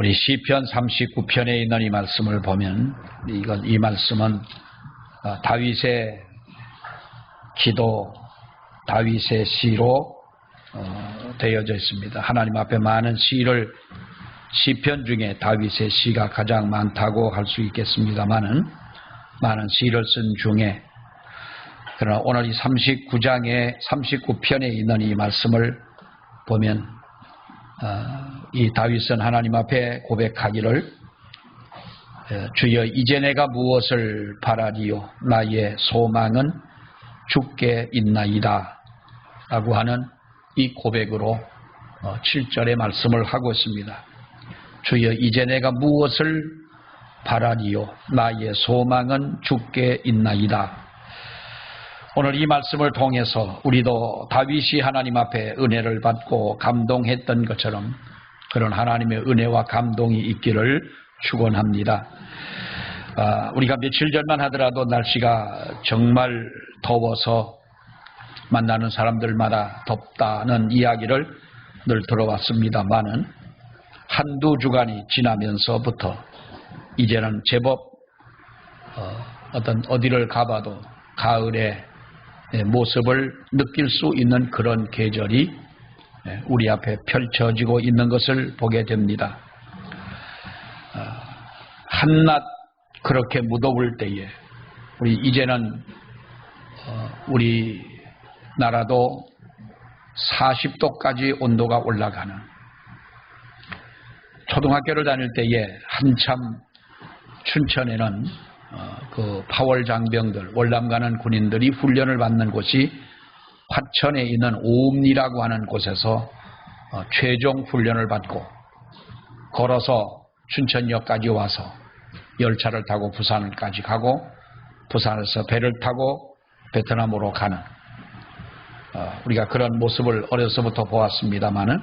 우리 시편 39편에 있는 이 말씀을 보면 이 말씀은 다윗의 기도, 다윗의 시로 되어져 있습니다. 하나님 앞에 많은 시를 시편 중에 다윗의 시가 가장 많다고 할 수 있겠습니다만은 많은 시를 쓴 중에 그러나 오늘 이 39편에 있는 이 말씀을 보면 이 다윗은 하나님 앞에 고백하기를 주여 이제 내가 무엇을 바라리요 나의 소망은 주께 있나이다 라고 하는 이 고백으로 7절의 말씀을 하고 있습니다. 주여 이제 내가 무엇을 바라리요 나의 소망은 주께 있나이다. 오늘 이 말씀을 통해서 우리도 다윗이 하나님 앞에 은혜를 받고 감동했던 것처럼 그런 하나님의 은혜와 감동이 있기를 축원합니다. 우리가 며칠 전만 하더라도 날씨가 정말 더워서 만나는 사람들마다 덥다는 이야기를 늘 들어왔습니다만은 한두 주간이 지나면서부터 이제는 제법 어디를 가봐도 가을의 모습을 느낄 수 있는 그런 계절이 우리 앞에 펼쳐지고 있는 것을 보게 됩니다. 한낮 그렇게 무더울 때에 우리 이제는 우리나라도 40도까지 온도가 올라가는 초등학교를 다닐 때에 한참 춘천에는 그 파월 장병들, 월남 가는 군인들이 훈련을 받는 곳이 화천에 있는 오음리라고 하는 곳에서 최종 훈련을 받고 걸어서 춘천역까지 와서 열차를 타고 부산까지 가고 부산에서 배를 타고 베트남으로 가는 우리가 그런 모습을 어려서부터 보았습니다마는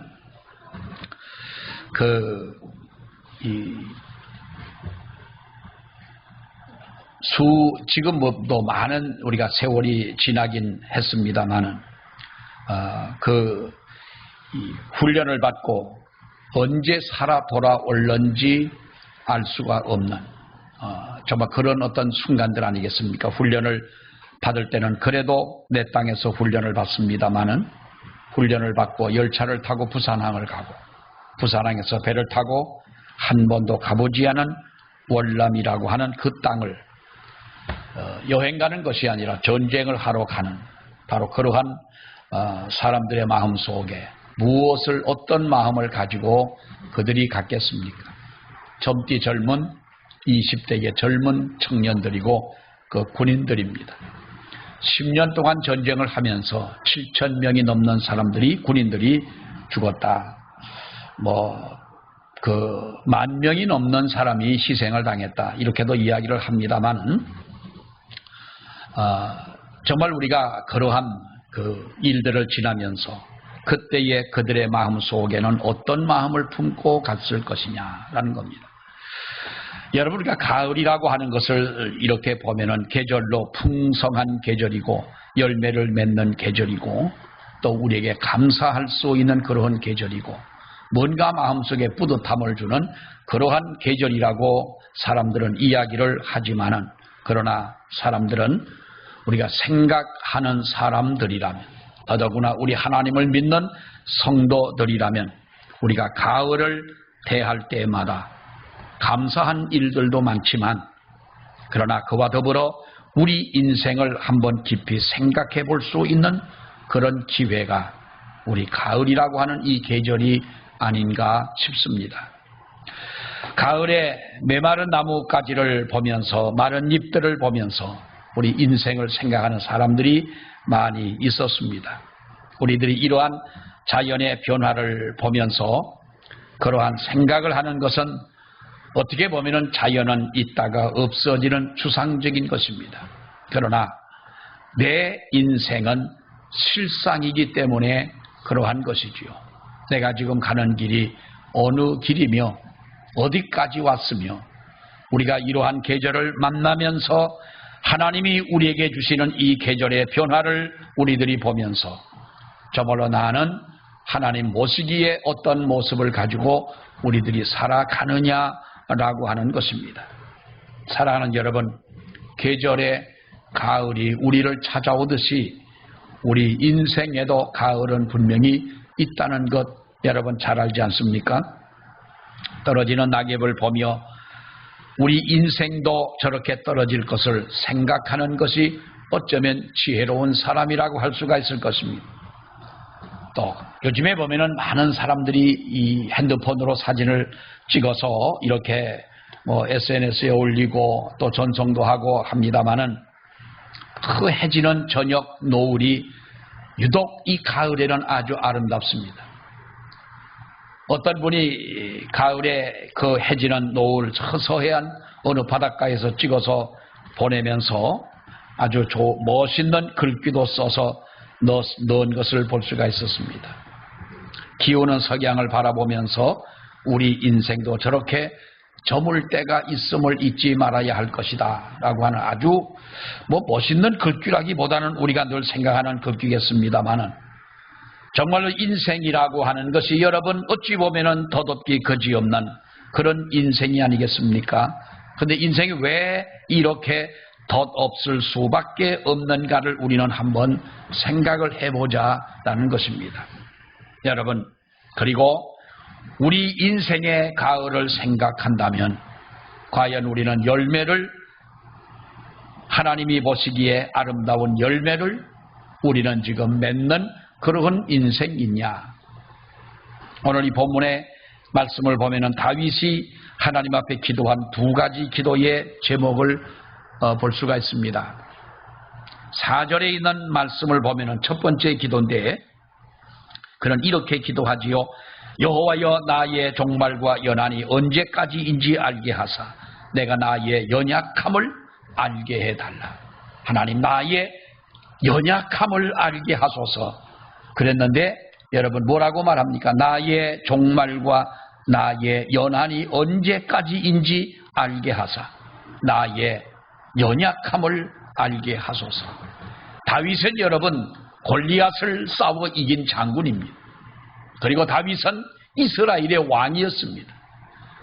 지금 또 많은 우리가 세월이 지나긴 했습니다만은 이 훈련을 받고 언제 살아 돌아올는지 알 수가 없는 정말 그런 어떤 순간들 아니겠습니까? 훈련을 받을 때는 그래도 내 땅에서 훈련을 받습니다만은 훈련을 받고 열차를 타고 부산항을 가고 부산항에서 배를 타고 한 번도 가보지 않은 월남이라고 하는 그 땅을 여행 가는 것이 아니라 전쟁을 하러 가는 바로 그러한 사람들의 마음 속에 무엇을 어떤 마음을 가지고 그들이 갔겠습니까? 젊디 젊은 20대의 젊은 청년들이고 그 군인들입니다. 10년 동안 전쟁을 하면서 7,000명이 넘는 사람들이 군인들이 죽었다. 10,000명이 넘는 사람이 희생을 당했다. 이렇게도 이야기를 합니다만 정말 우리가 그러한 그 일들을 지나면서 그때의 그들의 마음 속에는 어떤 마음을 품고 갔을 것이냐라는 겁니다. 여러분 우리가 가을이라고 하는 것을 이렇게 보면은 계절로 풍성한 계절이고 열매를 맺는 계절이고 또 우리에게 감사할 수 있는 그러한 계절이고 뭔가 마음속에 뿌듯함을 주는 그러한 계절이라고 사람들은 이야기를 하지만은 그러나 사람들은 우리가 생각하는 사람들이라면 더더구나 우리 하나님을 믿는 성도들이라면 우리가 가을을 대할 때마다 감사한 일들도 많지만 그러나 그와 더불어 우리 인생을 한번 깊이 생각해 볼 수 있는 그런 기회가 우리 가을이라고 하는 이 계절이 아닌가 싶습니다. 가을에 메마른 나뭇가지를 보면서 마른 잎들을 보면서 우리 인생을 생각하는 사람들이 많이 있었습니다. 우리들이 이러한 자연의 변화를 보면서 그러한 생각을 하는 것은 어떻게 보면 자연은 있다가 없어지는 추상적인 것입니다. 그러나 내 인생은 실상이기 때문에 그러한 것이지요. 내가 지금 가는 길이 어느 길이며 어디까지 왔으며 우리가 이러한 계절을 만나면서 하나님이 우리에게 주시는 이 계절의 변화를 우리들이 보면서 저물로 나는 하나님 모시기에 어떤 모습을 가지고 우리들이 살아가느냐라고 하는 것입니다. 사랑하는 여러분, 계절의 가을이 우리를 찾아오듯이 우리 인생에도 가을은 분명히 있다는 것 여러분 잘 알지 않습니까? 떨어지는 낙엽을 보며 우리 인생도 저렇게 떨어질 것을 생각하는 것이 어쩌면 지혜로운 사람이라고 할 수가 있을 것입니다. 또 요즘에 보면은 많은 사람들이 이 핸드폰으로 사진을 찍어서 이렇게 SNS에 올리고 또 전송도 하고 합니다마는 그 해지는 저녁 노을이 유독 이 가을에는 아주 아름답습니다. 어떤 분이 가을에 그 해지는 노을 서해안 어느 바닷가에서 찍어서 보내면서 아주 멋있는 글귀도 써서 넣은 것을 볼 수가 있었습니다. 기우는 석양을 바라보면서 우리 인생도 저렇게 저물 때가 있음을 잊지 말아야 할 것이다 라고 하는 아주 멋있는 글귀라기보다는 우리가 늘 생각하는 글귀겠습니다만은 정말로 인생이라고 하는 것이 여러분 어찌 보면은 더덥기 거지없는 그런 인생이 아니겠습니까? 그런데 인생이 왜 이렇게 덧없을 수밖에 없는가를 우리는 한번 생각을 해보자라는 것입니다. 여러분, 그리고 우리 인생의 가을을 생각한다면 과연 우리는 열매를 하나님이 보시기에 아름다운 열매를 우리는 지금 맺는 그런 인생이냐? 오늘 이 본문의 말씀을 보면은 다윗이 하나님 앞에 기도한 두 가지 기도의 제목을 볼 수가 있습니다. 4절에 있는 말씀을 보면은 첫 번째 기도인데 그는 이렇게 기도하지요. 여호와여, 나의 종말과 연한이 언제까지인지 알게 하사 내가 나의 연약함을 알게 해달라. 하나님, 나의 연약함을 알게 하소서. 그랬는데 여러분 뭐라고 말합니까? 나의 종말과 나의 연한이 언제까지인지 알게 하사 나의 연약함을 알게 하소서. 다윗은 여러분 골리앗을 싸워 이긴 장군입니다. 그리고 다윗은 이스라엘의 왕이었습니다.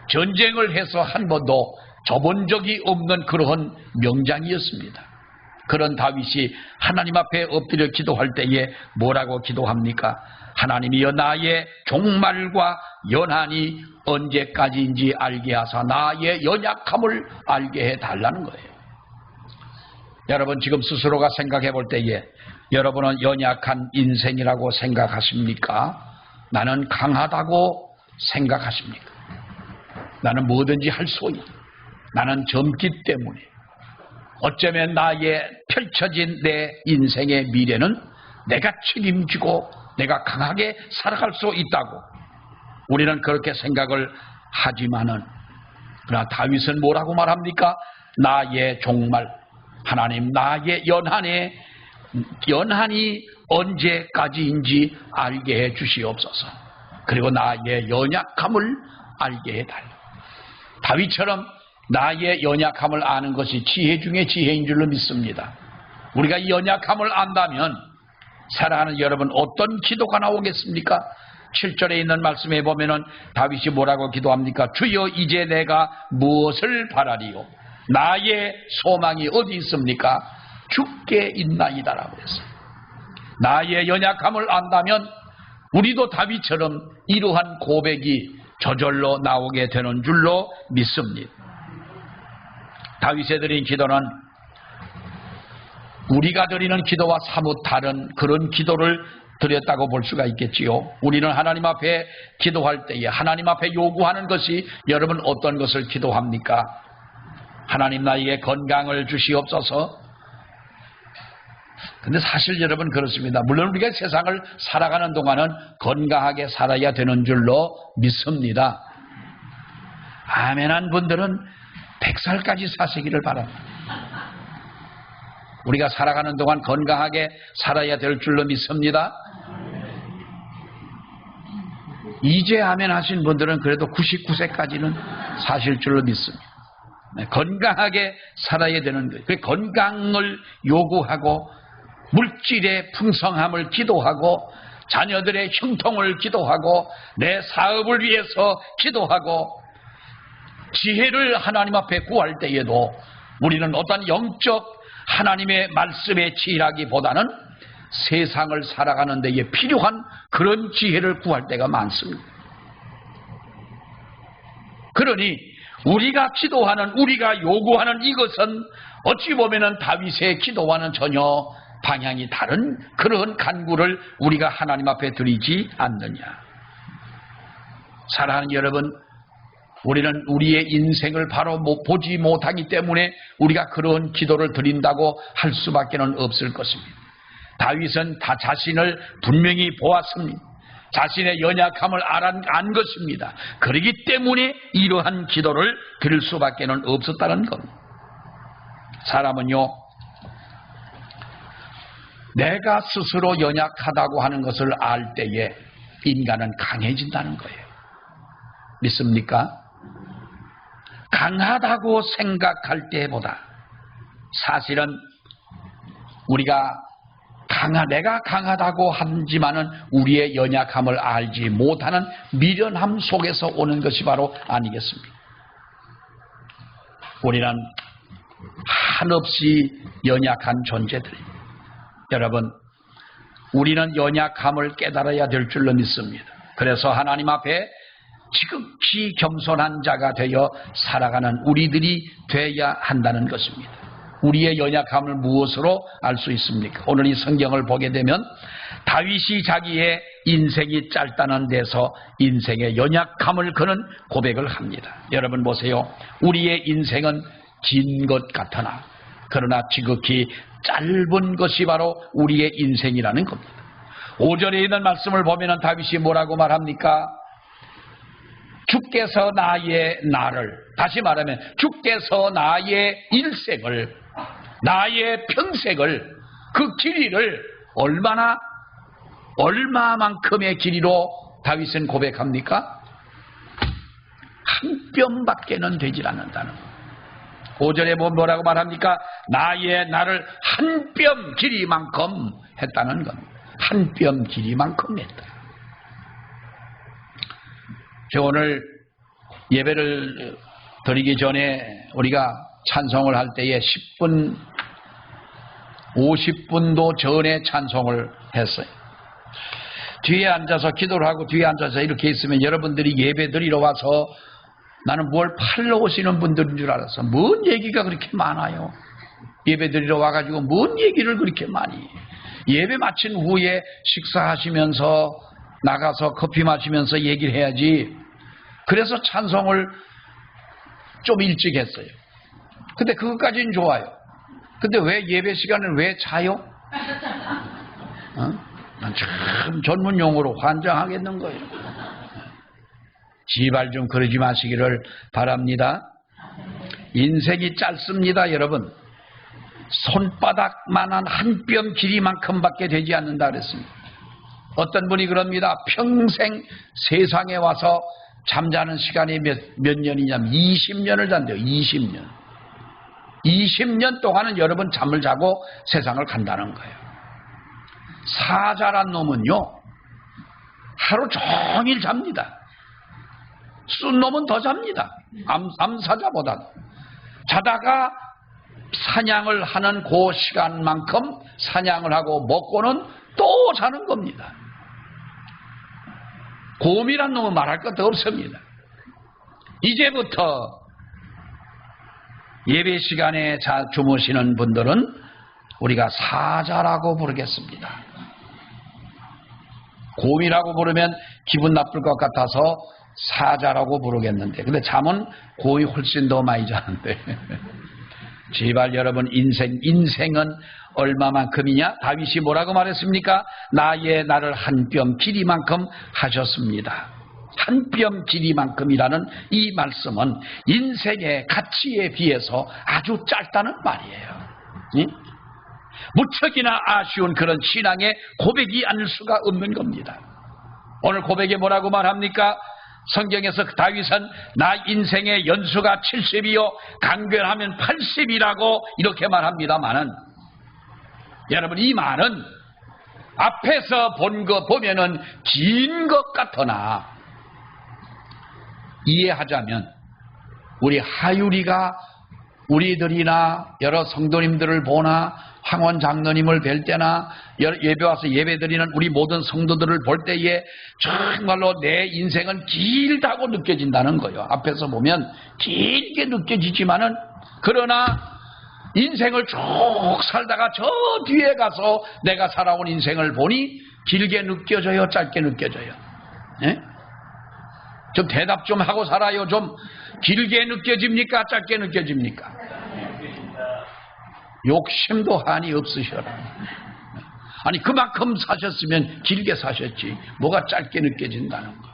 전쟁을 해서 한 번도 져본 적이 없는 그러한 명장이었습니다. 그런 다윗이 하나님 앞에 엎드려 기도할 때에 뭐라고 기도합니까? 하나님이여, 나의 종말과 연한이 언제까지인지 알게 하사 나의 연약함을 알게 해달라는 거예요. 여러분 지금 스스로가 생각해 볼 때에 여러분은 연약한 인생이라고 생각하십니까? 나는 강하다고 생각하십니까? 나는 뭐든지 할 수 있다. 나는 젊기 때문에 어쩌면 나의 펼쳐진 내 인생의 미래는 내가 책임지고 내가 강하게 살아갈 수 있다고 우리는 그렇게 생각을 하지만은 그러나 다윗은 뭐라고 말합니까? 나의 종말, 하나님 나의 연한이 언제까지인지 알게 해 주시옵소서. 그리고 나의 연약함을 알게 해달라. 다윗처럼 나의 연약함을 아는 것이 지혜 중에 지혜인 줄로 믿습니다. 우리가 이 연약함을 안다면 사랑하는 여러분 어떤 기도가 나오겠습니까? 7절에 있는 말씀에 보면은 다윗이 뭐라고 기도합니까? 주여, 이제 내가 무엇을 바라리요? 나의 소망이 어디 있습니까? 주께 있나이다라고 했어요. 나의 연약함을 안다면 우리도 다윗처럼 이러한 고백이 저절로 나오게 되는 줄로 믿습니다. 다윗이 드린 기도는 우리가 드리는 기도와 사뭇 다른 그런 기도를 드렸다고 볼 수가 있겠지요. 우리는 하나님 앞에 기도할 때에 하나님 앞에 요구하는 것이 여러분 어떤 것을 기도합니까? 하나님, 나에게 건강을 주시옵소서. 근데 사실 여러분 그렇습니다. 물론 우리가 세상을 살아가는 동안은 건강하게 살아야 되는 줄로 믿습니다. 아멘한 분들은 100살까지 사시기를 바랍니다. 우리가 살아가는 동안 건강하게 살아야 될 줄로 믿습니다. 이제 아멘 하신 분들은 그래도 99세까지는 사실 줄로 믿습니다. 건강하게 살아야 되는 거예요. 그 건강을 요구하고 물질의 풍성함을 기도하고 자녀들의 형통을 기도하고 내 사업을 위해서 기도하고 지혜를 하나님 앞에 구할 때에도 우리는 어떤 영적 하나님의 말씀에 치이라기보다는 세상을 살아가는 데에 필요한 그런 지혜를 구할 때가 많습니다. 그러니 우리가 기도하는, 우리가 요구하는 이것은 어찌 보면은 다윗의 기도와는 전혀 방향이 다른 그런 간구를 우리가 하나님 앞에 드리지 않느냐. 사랑하는 여러분, 우리는 우리의 인생을 바로 보지 못하기 때문에 우리가 그런 기도를 드린다고 할 수밖에 없을 것입니다. 다윗은 다 자신을 분명히 보았습니다. 자신의 연약함을 안 것입니다. 그렇기 때문에 이러한 기도를 드릴 수밖에 없었다는 겁니다. 사람은요, 내가 스스로 연약하다고 하는 것을 알 때에 인간은 강해진다는 거예요. 믿습니까? 강하다고 생각할 때보다 사실은 우리가 내가 강하다고 하지만은 우리의 연약함을 알지 못하는 미련함 속에서 오는 것이 바로 아니겠습니까? 우리는 한없이 연약한 존재들입니다. 여러분, 우리는 연약함을 깨달아야 될 줄로 믿습니다. 그래서 하나님 앞에 지극히 겸손한 자가 되어 살아가는 우리들이 되어야 한다는 것입니다. 우리의 연약함을 무엇으로 알 수 있습니까? 오늘 이 성경을 보게 되면 다윗이 자기의 인생이 짧다는 데서 인생의 연약함을 그는 고백을 합니다. 여러분 보세요. 우리의 인생은 긴 것 같으나 그러나 지극히 짧은 것이 바로 우리의 인생이라는 겁니다. 5절에 있는 말씀을 보면 다윗이 뭐라고 말합니까? 주께서 나를, 다시 말하면 주께서 나의 일생을, 나의 평생을, 그 길이를 얼마만큼의 길이로 다윗은 고백합니까? 한 뼘밖에는 되질 않는다는 것. 5절에 뭐라고 말합니까? 나를 한 뼘 길이만큼 했다는 겁니다. 한 뼘 길이만큼 했다. 저 오늘 예배를 드리기 전에 우리가 찬송을 할 때에 10분, 50분도 전에 찬송을 했어요. 뒤에 앉아서 기도를 하고 뒤에 앉아서 이렇게 있으면 여러분들이 예배 드리러 와서 나는 뭘 팔러 오시는 분들인 줄 알았어. 뭔 얘기가 그렇게 많아요. 예배 드리러 와가지고 뭔 얘기를 그렇게 많이 해요. 예배 마친 후에 식사하시면서 나가서 커피 마시면서 얘기를 해야지. 그래서 찬송을 좀 일찍 했어요. 근데 그것까지는 좋아요. 근데 왜 예배 시간을 왜 자요? 난 참 전문 용어로 환장하겠는 거예요. 제발 좀 그러지 마시기를 바랍니다. 인생이 짧습니다, 여러분. 손바닥만한 한 뼘 길이만큼밖에 되지 않는다 그랬습니다. 어떤 분이 그럽니다. 평생 세상에 와서 잠자는 시간이 몇 년이냐면 20년을 잔대요. 20년. 20년 동안은 여러분 잠을 자고 세상을 간다는 거예요. 사자란 놈은요, 하루 종일 잡니다. 쓴 놈은 더 잡니다. 암사자보다. 자다가 사냥을 하는 그 시간만큼 사냥을 하고 먹고는 또 자는 겁니다. 곰이란 놈은 말할 것도 없습니다. 이제부터 예배 시간에 주무시는 분들은 우리가 사자라고 부르겠습니다. 곰이라고 부르면 기분 나쁠 것 같아서 사자라고 부르겠는데, 근데 잠은 곰이 훨씬 더 많이 자는데. 제발 여러분, 인생은 얼마만큼이냐? 다윗이 뭐라고 말했습니까? 나를 한 뼘 길이만큼 하셨습니다. 한 뼘 길이만큼이라는 이 말씀은 인생의 가치에 비해서 아주 짧다는 말이에요. 응? 무척이나 아쉬운 그런 신앙의 고백이 아닐 수가 없는 겁니다. 오늘 고백에 뭐라고 말합니까? 성경에서 다윗은 나 인생의 연수가 70이요 강변하면 80이라고 이렇게 말합니다만은, 여러분, 이 말은 앞에서 본 거 보면은 긴 것 같으나 이해하자면 우리 하율이가 우리들이나 여러 성도님들을 보나 황원 장로님을 뵐 때나 예배 와서 예배 드리는 우리 모든 성도들을 볼 때에 정말로 내 인생은 길다고 느껴진다는 거예요. 앞에서 보면 길게 느껴지지만은 그러나 인생을 쭉 살다가 저 뒤에 가서 내가 살아온 인생을 보니 길게 느껴져요, 짧게 느껴져요. 예? 좀 대답 좀 하고 살아요. 좀 길게 느껴집니까? 짧게 느껴집니까? 욕심도 한이 없으셔라. 아니 그만큼 사셨으면 길게 사셨지 뭐가 짧게 느껴진다는 거.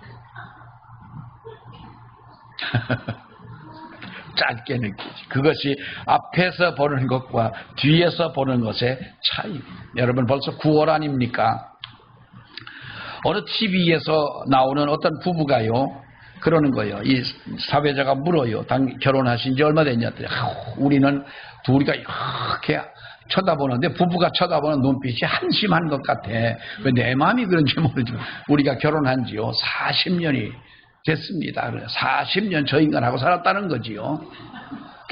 짧게 느끼지. 그것이 앞에서 보는 것과 뒤에서 보는 것의 차이. 여러분 벌써 9월 아닙니까? 어느 TV에서 나오는 어떤 부부가요 그러는 거예요. 이 사회자가 물어요. 결혼하신 지 얼마 됐냐더니 우리는 둘이가 이렇게 쳐다보는데 부부가 쳐다보는 눈빛이 한심한 것 같아. 왜 내 마음이 그런지 모르지만 우리가 결혼한 지요 40년이 됐습니다. 40년 저 인간하고 살았다는 거지요.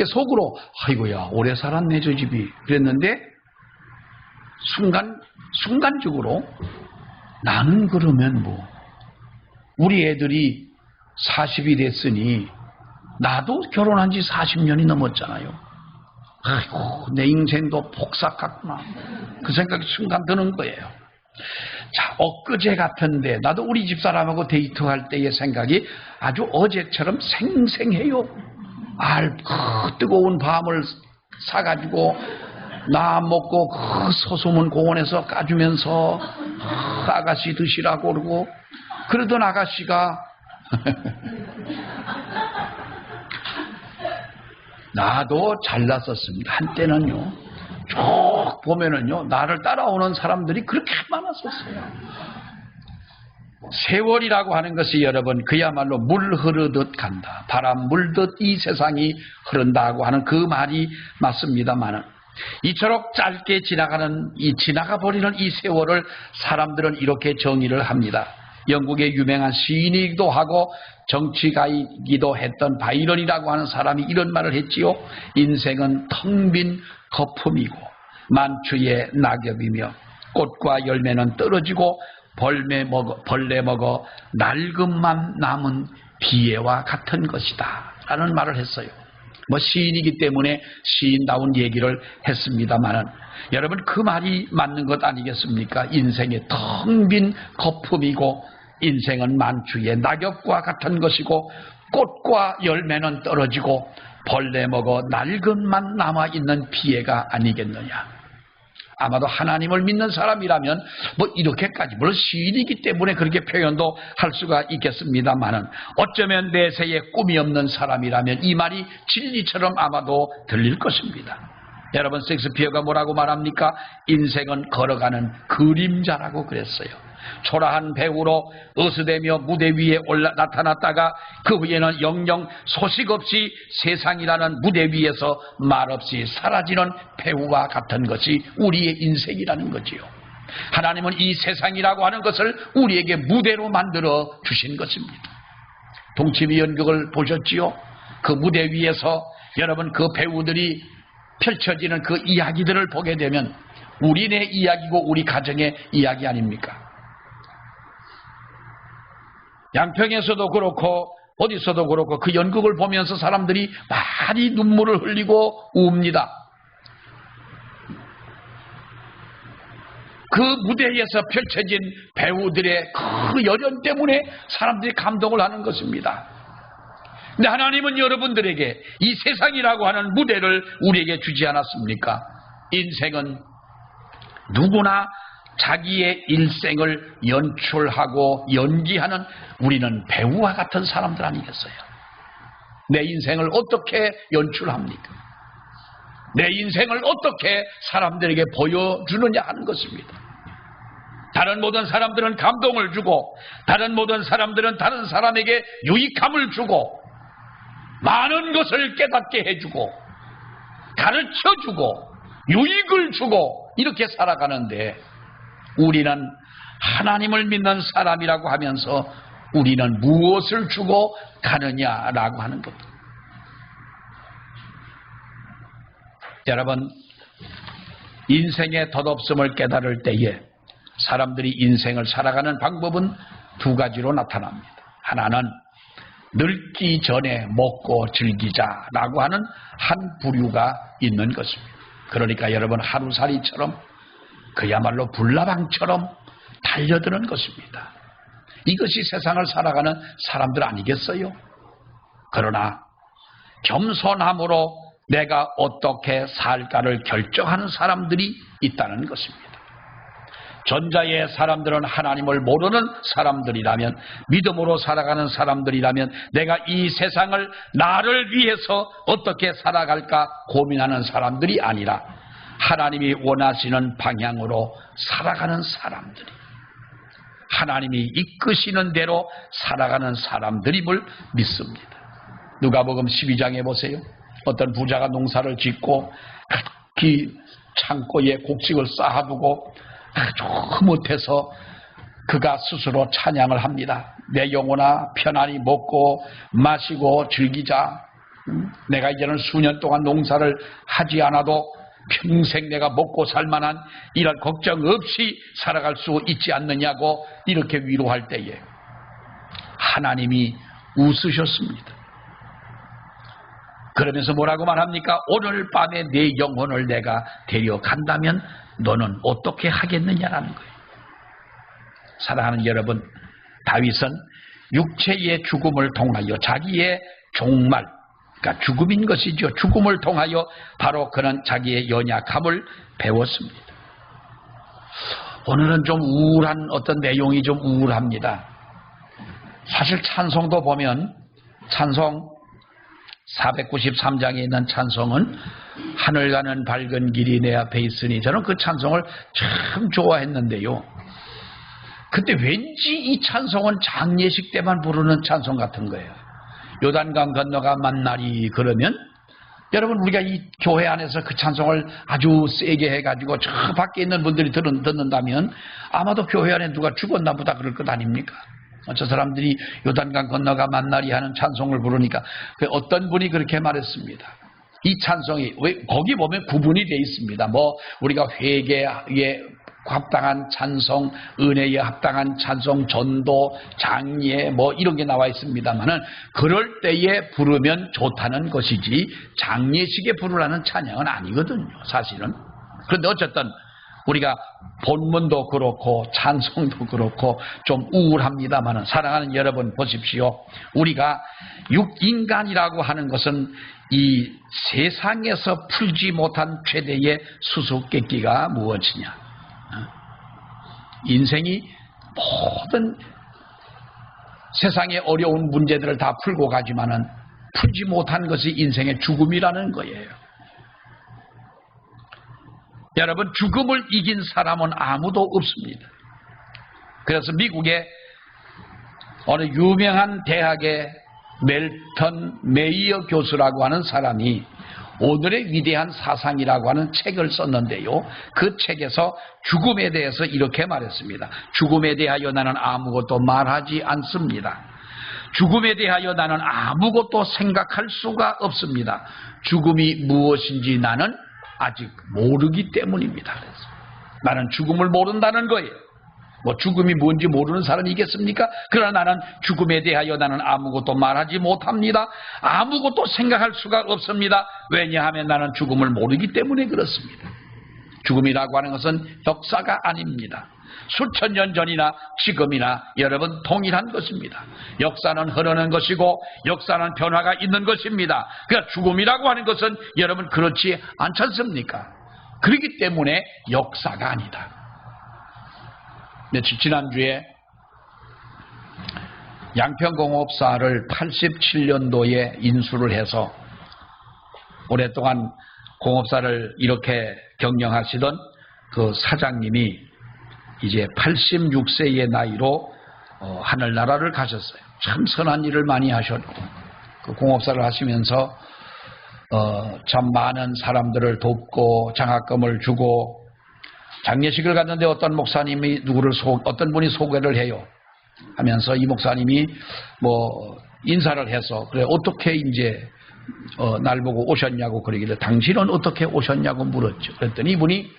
속으로 아이고야 오래 살았네 저 집이 그랬는데 순간적으로 나는 그러면 뭐 우리 애들이 40이 됐으니 나도 결혼한 지 40년이 넘었잖아요. 아이고 내 인생도 폭삭 같구나 그 생각이 순간 드는 거예요. 자, 엊그제 같은데 나도 우리 집사람하고 데이트할 때의 생각이 아주 어제처럼 생생해요. 그 뜨거운 밤을 사가지고 나 먹고 그 서소문 공원에서 까주면서 아가씨 드시라고 그러고 그러던 아가씨가 나도 잘났었습니다. 한때는요 쭉 보면은요 나를 따라오는 사람들이 그렇게 많았었어요. 세월이라고 하는 것이 여러분 그야말로 물 흐르듯 간다. 바람 물듯 이 세상이 흐른다고 하는 그 말이 맞습니다만은 이처럼 짧게 지나가 버리는 이 세월을 사람들은 이렇게 정의를 합니다. 영국의 유명한 시인이기도 하고 정치가이기도 했던 바이런이라고 하는 사람이 이런 말을 했지요. 인생은 텅 빈 거품이고 만추의 낙엽이며 꽃과 열매는 떨어지고 벌레 먹어 낡음만 남은 비애와 같은 것이다 라는 말을 했어요. 시인이기 때문에 시인다운 얘기를 했습니다만은 여러분 그 말이 맞는 것 아니겠습니까? 인생의 텅 빈 거품이고 인생은 만추의 낙엽과 같은 것이고 꽃과 열매는 떨어지고 벌레 먹어 낡은만 남아있는 비애가 아니겠느냐. 아마도 하나님을 믿는 사람이라면 이렇게까지 물론 시인이기 때문에 그렇게 표현도 할 수가 있겠습니다만은 어쩌면 내세에 꿈이 없는 사람이라면 이 말이 진리처럼 아마도 들릴 것입니다. 여러분 셰익스피어가 뭐라고 말합니까? 인생은 걸어가는 그림자라고 그랬어요. 초라한 배우로 어스대며 무대 위에 나타났다가 그 후에는 영영 소식 없이 세상이라는 무대 위에서 말없이 사라지는 배우와 같은 것이 우리의 인생이라는 거지요. 하나님은 이 세상이라고 하는 것을 우리에게 무대로 만들어 주신 것입니다. 동치미 연극을 보셨지요? 그 무대 위에서 여러분 그 배우들이 펼쳐지는 그 이야기들을 보게 되면 우리네 이야기고 우리 가정의 이야기 아닙니까? 양평에서도 그렇고 어디서도 그렇고 그 연극을 보면서 사람들이 많이 눈물을 흘리고 웁니다. 그 무대에서 펼쳐진 배우들의 그 열연 때문에 사람들이 감동을 하는 것입니다. 근데 하나님은 여러분들에게 이 세상이라고 하는 무대를 우리에게 주지 않았습니까? 인생은 누구나 자기의 일생을 연출하고 연기하는 우리는 배우와 같은 사람들 아니겠어요? 내 인생을 어떻게 연출합니까? 내 인생을 어떻게 사람들에게 보여주느냐 하는 것입니다. 다른 모든 사람들은 감동을 주고 다른 모든 사람들은 다른 사람에게 유익함을 주고 많은 것을 깨닫게 해주고 가르쳐주고 유익을 주고 이렇게 살아가는데 우리는 하나님을 믿는 사람이라고 하면서 우리는 무엇을 주고 가느냐라고 하는 겁니다. 여러분, 인생의 덧없음을 깨달을 때에 사람들이 인생을 살아가는 방법은 두 가지로 나타납니다. 하나는 늙기 전에 먹고 즐기자라고 하는 한 부류가 있는 것입니다. 그러니까 여러분, 하루살이처럼 그야말로 불나방처럼 달려드는 것입니다. 이것이 세상을 살아가는 사람들 아니겠어요? 그러나 겸손함으로 내가 어떻게 살까를 결정하는 사람들이 있다는 것입니다. 전자의 사람들은 하나님을 모르는 사람들이라면, 믿음으로 살아가는 사람들이라면 내가 이 세상을 나를 위해서 어떻게 살아갈까 고민하는 사람들이 아니라 하나님이 원하시는 방향으로 살아가는 사람들이, 하나님이 이끄시는 대로 살아가는 사람들임을 믿습니다. 누가복음 12장에 보세요. 어떤 부자가 농사를 짓고 각기 창고에 곡식을 쌓아두고 아주 흐뭇해서 그가 스스로 찬양을 합니다. 내 영혼아 편안히 먹고 마시고 즐기자. 내가 이제는 수년 동안 농사를 하지 않아도 평생 내가 먹고 살만한 이런 걱정 없이 살아갈 수 있지 않느냐고 이렇게 위로할 때에 하나님이 웃으셨습니다. 그러면서 뭐라고 말합니까? 오늘 밤에 내 영혼을 내가 데려간다면 너는 어떻게 하겠느냐라는 거예요. 사랑하는 여러분, 다윗은 육체의 죽음을 통하여 자기의 종말, 그러니까 죽음인 것이죠. 죽음을 통하여 바로 그는 자기의 연약함을 배웠습니다. 오늘은 좀 우울한 어떤 내용이 좀 우울합니다. 사실 찬송도 보면 찬송 493장에 있는 찬송은 하늘 가는 밝은 길이 내 앞에 있으니, 저는 그 찬송을 참 좋아했는데요. 근데 왠지 이 찬송은 장례식 때만 부르는 찬송 같은 거예요. 요단강 건너가 만나리 그러면 여러분, 우리가 이 교회 안에서 그 찬송을 아주 세게 해가지고 저 밖에 있는 분들이 듣는다면 아마도 교회 안에 누가 죽었나 보다 그럴 것 아닙니까? 저 사람들이 요단강 건너가 만나리 하는 찬송을 부르니까 어떤 분이 그렇게 말했습니다. 이 찬송이 왜 거기 보면 구분이 되어 있습니다. 뭐 우리가 회개에 합당한 찬송, 은혜에 합당한 찬송, 전도, 장례 뭐 이런 게 나와 있습니다만은 그럴 때에 부르면 좋다는 것이지 장례식에 부르라는 찬양은 아니거든요, 사실은. 그런데 어쨌든 우리가 본문도 그렇고 찬송도 그렇고 좀 우울합니다만은, 사랑하는 여러분 보십시오. 우리가 육인간이라고 하는 것은 이 세상에서 풀지 못한 최대의 수수께끼가 무엇이냐? 인생이 모든 세상의 어려운 문제들을 다 풀고 가지만은 풀지 못한 것이 인생의 죽음이라는 거예요. 여러분, 죽음을 이긴 사람은 아무도 없습니다. 그래서 미국의 어느 유명한 대학의 멜턴 메이어 교수라고 하는 사람이 오늘의 위대한 사상이라고 하는 책을 썼는데요. 그 책에서 죽음에 대해서 이렇게 말했습니다. 죽음에 대하여 나는 아무것도 말하지 않습니다. 죽음에 대하여 나는 아무것도 생각할 수가 없습니다. 죽음이 무엇인지 나는 아직 모르기 때문입니다. 그래서 나는 죽음을 모른다는 거예요. 뭐 죽음이 뭔지 모르는 사람이 있겠습니까? 그러나 나는 죽음에 대하여 나는 아무것도 말하지 못합니다. 아무것도 생각할 수가 없습니다. 왜냐하면 나는 죽음을 모르기 때문에 그렇습니다. 죽음이라고 하는 것은 역사가 아닙니다. 수천 년 전이나 지금이나 여러분 동일한 것입니다. 역사는 흐르는 것이고 역사는 변화가 있는 것입니다. 그러니까 죽음이라고 하는 것은 여러분 그렇지 않지 않습니까? 그렇기 때문에 역사가 아니다. 지난주에 양평공업사를 87년도에 인수를 해서 오랫동안 공업사를 이렇게 경영하시던 그 사장님이 이제 86세의 나이로 하늘나라를 가셨어요. 참 선한 일을 많이 하셨고 그 공업사를 하시면서 참 많은 사람들을 돕고 장학금을 주고 장례식을 갔는데 어떤 목사님이 어떤 분이 소개를 해요. 하면서 이 목사님이 뭐 인사를 해서 그래 어떻게 이제 날 보고 오셨냐고 그러길래 당신은 어떻게 오셨냐고 물었죠. 그랬더니 이분이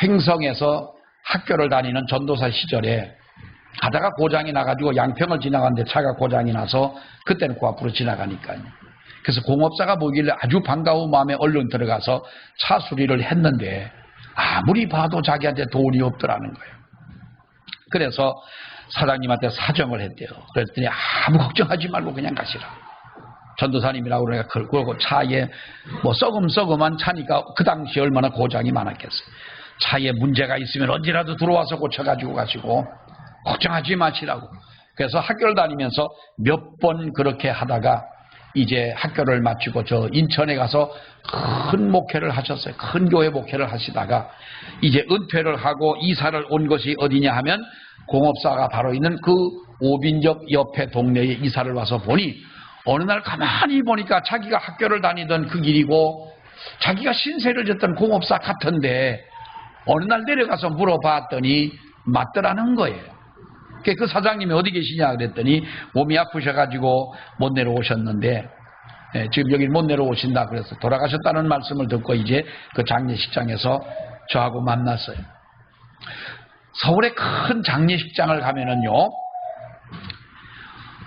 횡성에서 학교를 다니는 전도사 시절에 가다가 고장이 나가지고 양평을 지나갔는데 차가 고장이 나서 그때는 그 앞으로 지나가니까요. 그래서 공업사가 보길래 아주 반가운 마음에 얼른 들어가서 차 수리를 했는데 아무리 봐도 자기한테 돈이 없더라는 거예요. 그래서 사장님한테 사정을 했대요. 그랬더니 아무 걱정하지 말고 그냥 가시라. 전도사님이라고 그러니까 그러고 차에 뭐 썩음한 차니까 그 당시 얼마나 고장이 많았겠어요. 차에 문제가 있으면 언제라도 들어와서 고쳐가지고 가시고 걱정하지 마시라고. 그래서 학교를 다니면서 몇 번 그렇게 하다가 이제 학교를 마치고 저 인천에 가서 큰 목회를 하셨어요. 큰 교회 목회를 하시다가 이제 은퇴를 하고 이사를 온 것이 어디냐 하면 공업사가 바로 있는 그 오빈역 옆에 동네에 이사를 와서 보니 어느 날 가만히 보니까 자기가 학교를 다니던 그 길이고 자기가 신세를 졌던 공업사 같은데 어느 날 내려가서 물어봤더니 맞더라는 거예요. 그 사장님이 어디 계시냐 그랬더니 몸이 아프셔가지고 못 내려오셨는데 지금 여기 못 내려오신다 그래서 돌아가셨다는 말씀을 듣고 이제 그 장례식장에서 저하고 만났어요. 서울의 큰 장례식장을 가면은요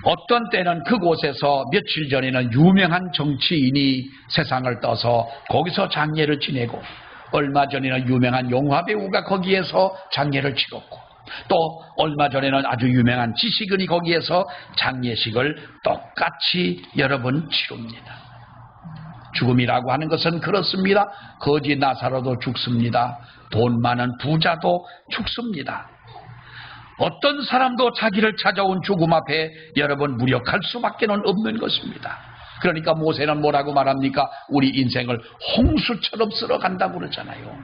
어떤 때는 그곳에서 며칠 전에는 유명한 정치인이 세상을 떠서 거기서 장례를 지내고 얼마 전에는 유명한 영화배우가 거기에서 장례를 치렀고 또 얼마 전에는 아주 유명한 지식인이 거기에서 장례식을 똑같이 여러 번 치릅니다. 죽음이라고 하는 것은 그렇습니다. 거지 나사로도 죽습니다. 돈 많은 부자도 죽습니다. 어떤 사람도 자기를 찾아온 죽음 앞에 여러 번 무력할 수밖에 없는 것입니다. 그러니까 모세는 뭐라고 말합니까? 우리 인생을 홍수처럼 쓸어간다고 그러잖아요.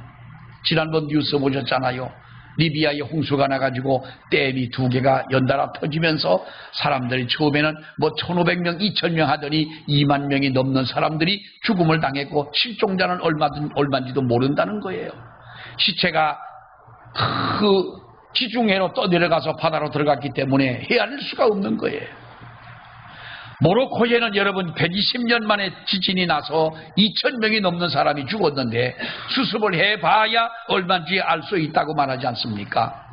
지난번 뉴스 보셨잖아요. 리비아에 홍수가 나가지고 댐이 2개가 연달아 터지면서 사람들이 처음에는 뭐 1,500명, 2,000명 하더니 2만 명이 넘는 사람들이 죽음을 당했고 실종자는 얼마인지도 모른다는 거예요. 시체가 그 지중해로 떠내려가서 바다로 들어갔기 때문에 헤아릴 수가 없는 거예요. 모로코에는 여러분 120년 만에 지진이 나서 2,000명이 넘는 사람이 죽었는데 수습을 해봐야 얼마인지 알 수 있다고 말하지 않습니까?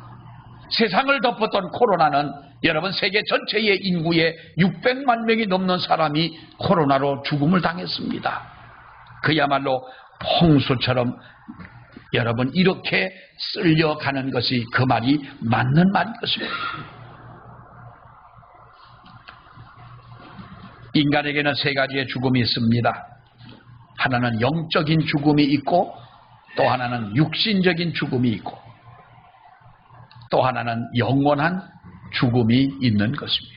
세상을 덮었던 코로나는 여러분 세계 전체의 인구의 600만 명이 넘는 사람이 코로나로 죽음을 당했습니다. 그야말로 홍수처럼 여러분 이렇게 쓸려가는 것이 그 말이 맞는 말인 것입니다. 인간에게는 3가지의 죽음이 있습니다. 하나는 영적인 죽음이 있고 또 하나는 육신적인 죽음이 있고 또 하나는 영원한 죽음이 있는 것입니다.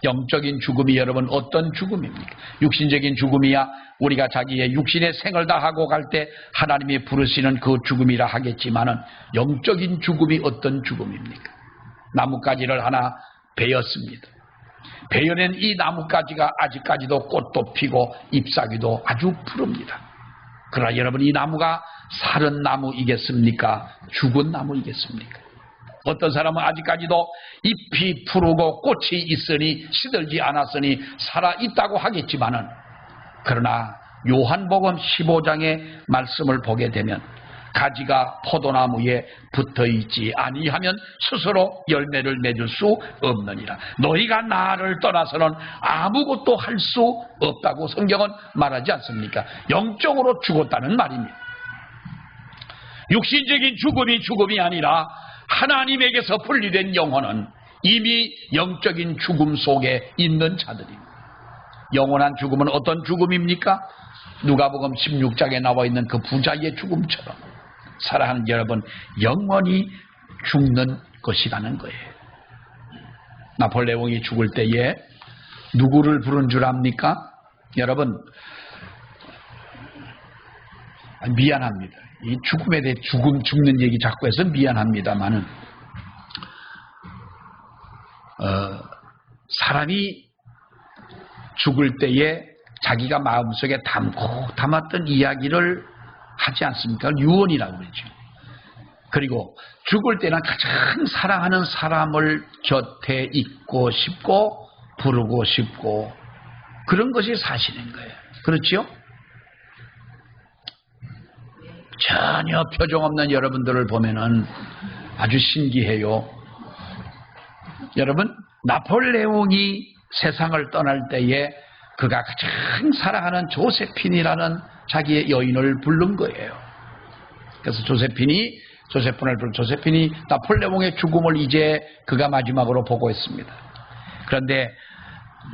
영적인 죽음이 여러분 어떤 죽음입니까? 육신적인 죽음이야 우리가 자기의 육신의 생을 다하고 갈 때 하나님이 부르시는 그 죽음이라 하겠지만은 영적인 죽음이 어떤 죽음입니까? 나뭇가지를 하나 베었습니다. 베어낸 이 나뭇가지가 아직까지도 꽃도 피고 잎사귀도 아주 푸릅니다. 그러나 여러분 이 나무가 살은 나무이겠습니까? 죽은 나무이겠습니까? 어떤 사람은 아직까지도 잎이 푸르고 꽃이 있으니 시들지 않았으니 살아있다고 하겠지만은 그러나 요한복음 15장의 말씀을 보게 되면 가지가 포도나무에 붙어있지 아니하면 스스로 열매를 맺을 수 없느니라. 너희가 나를 떠나서는 아무것도 할 수 없다고 성경은 말하지 않습니까? 영적으로 죽었다는 말입니다. 육신적인 죽음이 아니라 하나님에게서 분리된 영혼은 이미 영적인 죽음 속에 있는 자들입니다. 영원한 죽음은 어떤 죽음입니까? 누가복음 16장에 나와 있는 그 부자의 죽음처럼 사랑하는 여러분 영원히 죽는 것이라는 거예요. 나폴레옹이 죽을 때에 누구를 부른 줄 압니까? 여러분 미안합니다. 이 죽음에 대해 죽는 얘기 자꾸 해서 미안합니다만은 사람이 죽을 때에 자기가 마음속에 담고 담았던 이야기를 하지 않습니까? 유언이라고 그러죠. 그리고 죽을 때는 가장 사랑하는 사람을 곁에 있고 싶고 부르고 싶고 그런 것이 사실인 거예요. 그렇지요? 전혀 표정 없는 여러분들을 보면은 아주 신기해요. 여러분, 나폴레옹이 세상을 떠날 때에 그가 가장 사랑하는 조세핀이라는 자기의 여인을 부른 거예요. 그래서 조세핀이 나폴레옹의 죽음을 이제 그가 마지막으로 보고했습니다. 그런데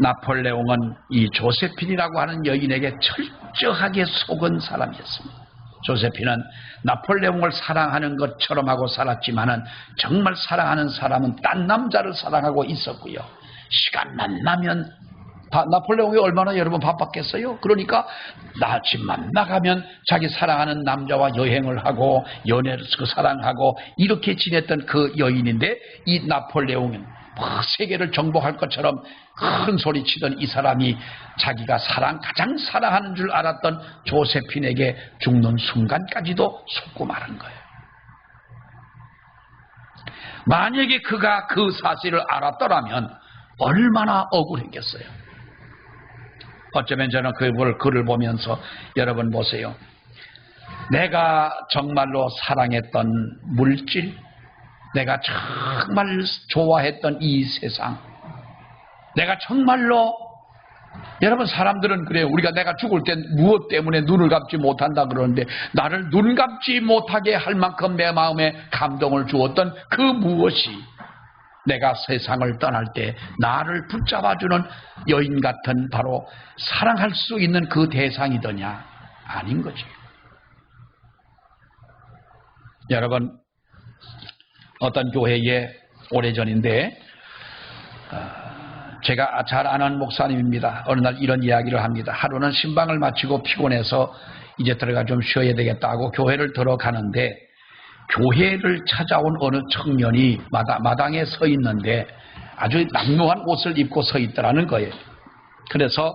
나폴레옹은 이 조세핀이라고 하는 여인에게 철저하게 속은 사람이었습니다. 조세핀은 나폴레옹을 사랑하는 것처럼 하고 살았지만은 정말 사랑하는 사람은 딴 남자를 사랑하고 있었고요. 시간만 나면 나폴레옹이 얼마나 여러분 바빴겠어요? 그러니까 집만 나가면 자기 사랑하는 남자와 여행을 하고 연애를 사랑하고 이렇게 지냈던 그 여인인데 이 나폴레옹은 세계를 정복할 것처럼 큰 소리 치던 이 사람이 자기가 가장 사랑하는 줄 알았던 조세핀에게 죽는 순간까지도 속고 마는 거예요. 만약에 그가 그 사실을 알았더라면 얼마나 억울했겠어요. 어쩌면 저는 그 글을 보면서 여러분 보세요. 내가 정말로 사랑했던 물질, 내가 정말 좋아했던 이 세상, 내가 정말로 여러분 사람들은 그래요. 내가 죽을 때 무엇 때문에 눈을 감지 못한다 그러는데 나를 눈 감지 못하게 할 만큼 내 마음에 감동을 주었던 그 무엇이 내가 세상을 떠날 때 나를 붙잡아주는 여인 같은 바로 사랑할 수 있는 그 대상이더냐? 아닌 거지. 여러분, 어떤 교회에 오래전인데 제가 잘 아는 목사님입니다. 어느 날 이런 이야기를 합니다. 하루는 신방을 마치고 피곤해서 이제 들어가 좀 쉬어야 되겠다고 교회를 들어가는데 교회를 찾아온 어느 청년이 마당에 서 있는데 아주 남루한 옷을 입고 서 있더라는 거예요. 그래서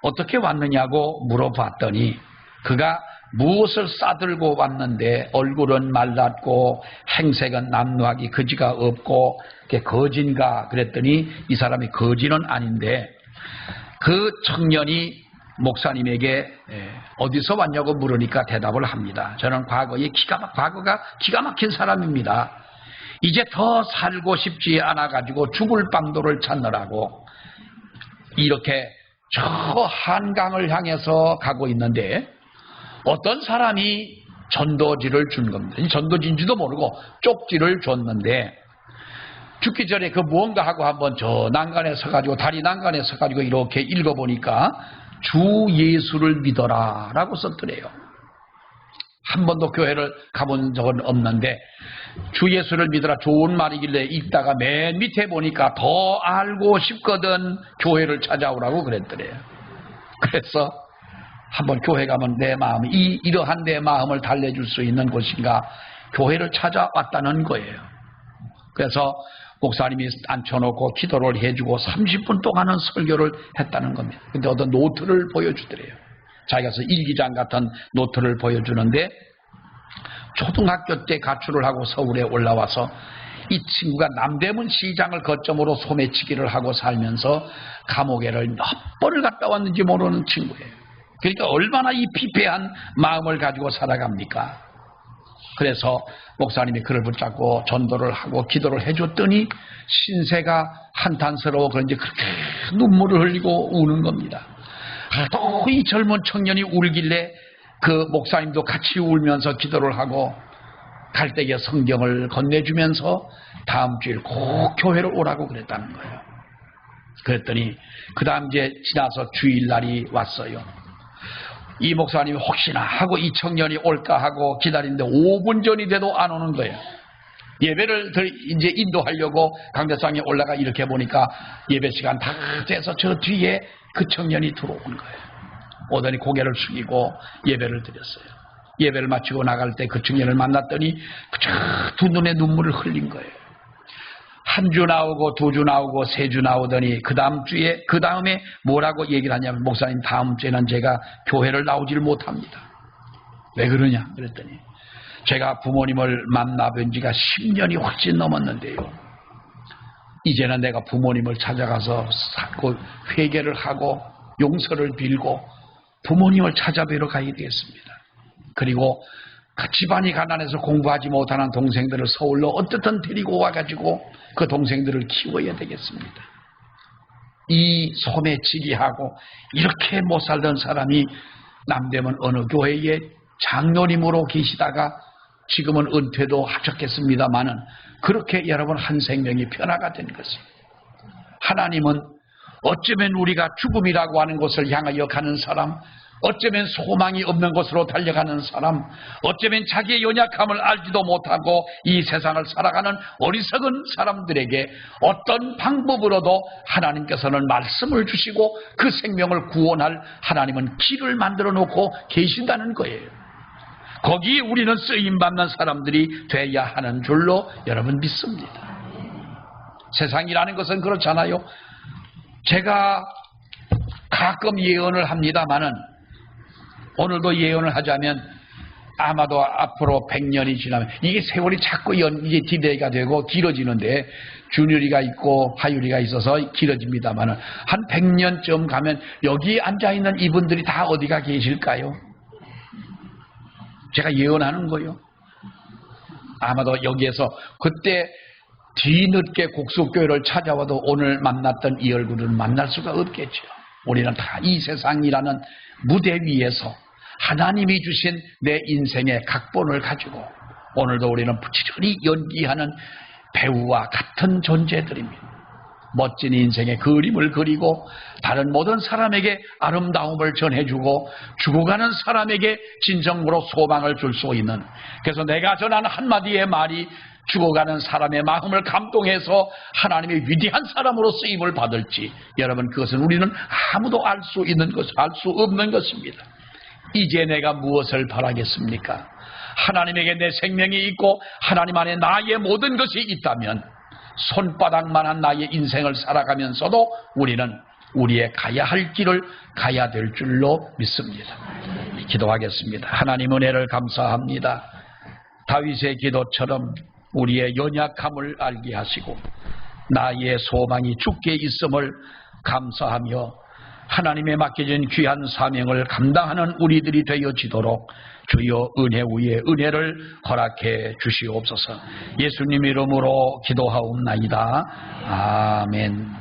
어떻게 왔느냐고 물어봤더니 그가 무엇을 싸들고 왔는데 얼굴은 말랐고 행색은 남루하기 그지가 없고 거진가 그랬더니 이 사람이 거진은 아닌데 그 청년이 목사님에게 어디서 왔냐고 물으니까 대답을 합니다. 저는 과거가 기가 막힌 사람입니다. 이제 더 살고 싶지 않아 가지고 죽을 방도를 찾느라고 이렇게 저 한강을 향해서 가고 있는데 어떤 사람이 전도지를 준 겁니다. 전도지인지도 모르고 쪽지를 줬는데 죽기 전에 그 무언가 하고 한번 저 난간에 서가지고 다리 난간에 서가지고 이렇게 읽어보니까 주 예수를 믿어라 라고 썼더래요. 한 번도 교회를 가본 적은 없는데 주 예수를 믿어라 좋은 말이길래 읽다가 맨 밑에 보니까 더 알고 싶거든 교회를 찾아오라고 그랬더래요. 그래서 한번 교회 가면 내 마음이 이러한 내 마음을 달래줄 수 있는 곳인가 교회를 찾아왔다는 거예요. 그래서 목사님이 앉혀놓고 기도를 해주고 30분 동안은 설교를 했다는 겁니다. 근데 어떤 노트를 보여주더래요. 자기가 일기장 같은 노트를 보여주는데 초등학교 때 가출을 하고 서울에 올라와서 이 친구가 남대문 시장을 거점으로 소매치기를 하고 살면서 감옥에를 몇 번을 갔다 왔는지 모르는 친구예요. 그러니까 얼마나 이 피폐한 마음을 가지고 살아갑니까? 그래서 목사님이 그를 붙잡고 전도를 하고 기도를 해줬더니 신세가 한탄스러워 그런지 그렇게 눈물을 흘리고 우는 겁니다. 또 이 젊은 청년이 울길래 그 목사님도 같이 울면서 기도를 하고 갈대기에 성경을 건네주면서 다음 주일 꼭 교회를 오라고 그랬다는 거예요. 그랬더니 그 다음 주에 지나서 주일날이 왔어요. 이 목사님이 혹시나 하고 이 청년이 올까 하고 기다리는데 5분 전이 돼도 안 오는 거예요. 예배를 이제 인도하려고 강대상에 올라가 이렇게 보니까 예배 시간 다 돼서 저 뒤에 그 청년이 들어오는 거예요. 오더니 고개를 숙이고 예배를 드렸어요. 예배를 마치고 나갈 때 그 청년을 만났더니 그저 두 눈에 눈물을 흘린 거예요. 한 주 나오고 두 주 나오고 세 주 나오더니 그 다음에 뭐라고 얘기를 하냐면 목사님 다음 주에는 제가 교회를 나오지를 못합니다. 왜 그러냐 그랬더니 제가 부모님을 만나뵌 지가 10년이 훨씬 넘었는데요. 이제는 내가 부모님을 찾아가서 회개를 하고 용서를 빌고 부모님을 찾아뵈러 가야 되겠습니다. 그리고 집안이 가난해서 공부하지 못하는 동생들을 서울로 어떻든 데리고 와가지고 그 동생들을 키워야 되겠습니다. 이 소매치기하고 이렇게 못 살던 사람이 남대문 어느 교회에 장로님으로 계시다가 지금은 은퇴도 하셨겠습니다마는 그렇게 여러분 한 생명이 변화가 된 것입니다. 하나님은 어쩌면 우리가 죽음이라고 하는 곳을 향하여 가는 사람, 어쩌면 소망이 없는 곳으로 달려가는 사람, 어쩌면 자기의 연약함을 알지도 못하고 이 세상을 살아가는 어리석은 사람들에게 어떤 방법으로도 하나님께서는 말씀을 주시고 그 생명을 구원할 하나님은 길을 만들어 놓고 계신다는 거예요. 거기에 우리는 쓰임받는 사람들이 돼야 하는 줄로 여러분 믿습니다. 세상이라는 것은 그렇잖아요. 제가 가끔 예언을 합니다마는 오늘도 예언을 하자면 아마도 앞으로 100년이 지나면 이게 세월이 자꾸 이제 디데이가 되고 길어지는데 준율이가 있고 하율이가 있어서 길어집니다마는 한 100년쯤 가면 여기 앉아있는 이분들이 다 어디가 계실까요? 제가 예언하는 거예요. 아마도 여기에서 그때 뒤늦게 곡숙교회를 찾아와도 오늘 만났던 이 얼굴을 만날 수가 없겠죠. 우리는 다 이 세상이라는 무대 위에서 하나님이 주신 내 인생의 각본을 가지고 오늘도 우리는 부지런히 연기하는 배우와 같은 존재들입니다. 멋진 인생의 그림을 그리고 다른 모든 사람에게 아름다움을 전해주고 죽어가는 사람에게 진정으로 소망을 줄 수 있는, 그래서 내가 전한 한마디의 말이 죽어가는 사람의 마음을 감동해서 하나님의 위대한 사람으로 쓰임을 받을지, 여러분 그것은 우리는 아무도 알 수 없는 것입니다. 이제 내가 무엇을 바라겠습니까? 하나님에게 내 생명이 있고 하나님 안에 나의 모든 것이 있다면 손바닥만한 나의 인생을 살아가면서도 우리는 우리의 가야 할 길을 가야 될 줄로 믿습니다. 기도하겠습니다. 하나님 은혜를 감사합니다. 다윗의 기도처럼 우리의 연약함을 알게 하시고 나의 소망이 주께 있음을 감사하며 하나님의 맡겨진 귀한 사명을 감당하는 우리들이 되어지도록 주여 은혜 위에 은혜를 허락해 주시옵소서. 예수님 이름으로 기도하옵나이다. 아멘.